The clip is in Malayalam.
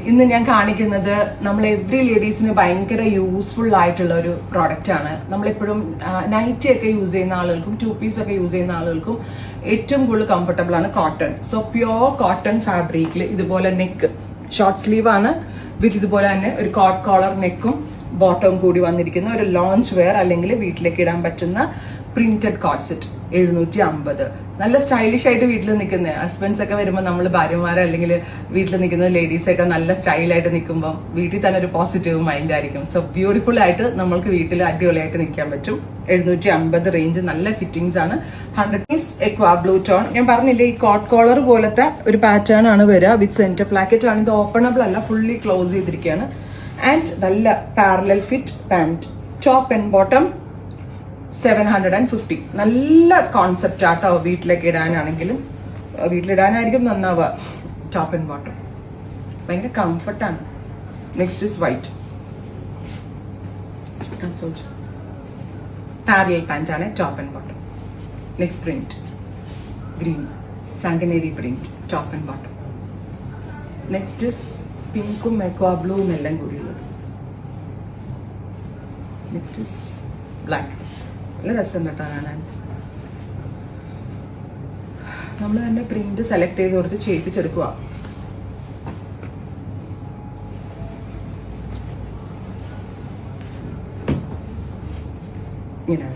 ഇന്ന് ഞാൻ കാണിക്കുന്നത് നമ്മൾ എവറി ലേഡീസിന് ഭയങ്കര യൂസ്ഫുൾ ആയിട്ടുള്ള ഒരു പ്രോഡക്റ്റ് ആണ്. നമ്മളെപ്പോഴും നൈറ്റി ഒക്കെ യൂസ് ചെയ്യുന്ന ആളുകൾക്കും 2 പീസ് ഒക്കെ യൂസ് ചെയ്യുന്ന ആളുകൾക്കും ഏറ്റവും കൂടുതൽ കംഫർട്ടബിൾ ആണ് കോട്ടൺ. സോ പ്യോർ കോട്ടൺ ഫാബ്രിക്കിൽ ഇതുപോലെ നെക്ക് ഷോർട്ട് സ്ലീവ് ആണ് വിത്ത് ഇതുപോലെ തന്നെ ഒരു കോട്ട് കോളർ നെക്കും ബോട്ടവും കൂടി വന്നിരിക്കുന്ന ഒരു ലോഞ്ച് വെയർ അല്ലെങ്കിൽ വീട്ടിലേക്ക് ഇടാൻ പറ്റുന്ന പ്രിന്റഡ് കോട്ട് സെറ്റ് 750. നല്ല സ്റ്റൈലിഷ് ആയിട്ട് വീട്ടിൽ നിൽക്കുന്ന ഹസ്ബൻഡ്സ് ഒക്കെ വരുമ്പോൾ നമ്മൾ ഭാര്യമാരെ അല്ലെങ്കിൽ വീട്ടിൽ നിൽക്കുന്ന ലേഡീസൊക്കെ നല്ല സ്റ്റൈലായിട്ട് നിൽക്കുമ്പോൾ വീട്ടിൽ തന്നെ ഒരു പോസിറ്റീവ് മൈൻഡ് ആയിരിക്കും. സോ ബ്യൂട്ടിഫുൾ ആയിട്ട് നമ്മൾക്ക് വീട്ടിൽ അടിപൊളിയായിട്ട് നിൽക്കാൻ പറ്റും. 750 റേഞ്ച് നല്ല ഫിറ്റിംഗ്സ് ആണ്. 100 പീസ് എക്വാ ബ്ലൂ ടോൺ. ഞാൻ പറഞ്ഞില്ലേ ഈ കോട്ട് കോളർ പോലത്തെ ഒരു പാറ്റേൺ ആണ് വരിക വിത്ത് സെന്റർ പ്ലാക്കറ്റ് ആണ്. ഇത് ഓപ്പണബിൾ അല്ല, ഫുള്ളി ക്ലോസ് ചെയ്തിരിക്കുകയാണ്. ആൻഡ് നല്ല parallel fit pant. Top and bottom 750. നല്ല കോൺസെപ്റ്റ് ആട്ടോ. വീട്ടിലേക്ക് ഇടാനാണെങ്കിലും വീട്ടിലിടാനായിരിക്കും നന്നാവുക. ടോപ്പ് ആൻഡ് ബോട്ടം ഭയങ്കര കംഫർട്ടാണ്. Next is white parallel pant ആണ്. Top and bottom. Next print green Sanganeri print. Top and bottom. Next is പിങ്കും എക്വാ ബ്ലൂവും എല്ലാം കൂടിയുള്ളത്. Next is black. നല്ല രസം കേട്ടോ കാണാൻ. നമ്മൾ തന്നെ പ്രിന്റ് സെലക്ട് ചെയ്ത് കൊടുത്ത് ചെയ്യിപ്പിച്ചെടുക്കുക. ഇങ്ങനെ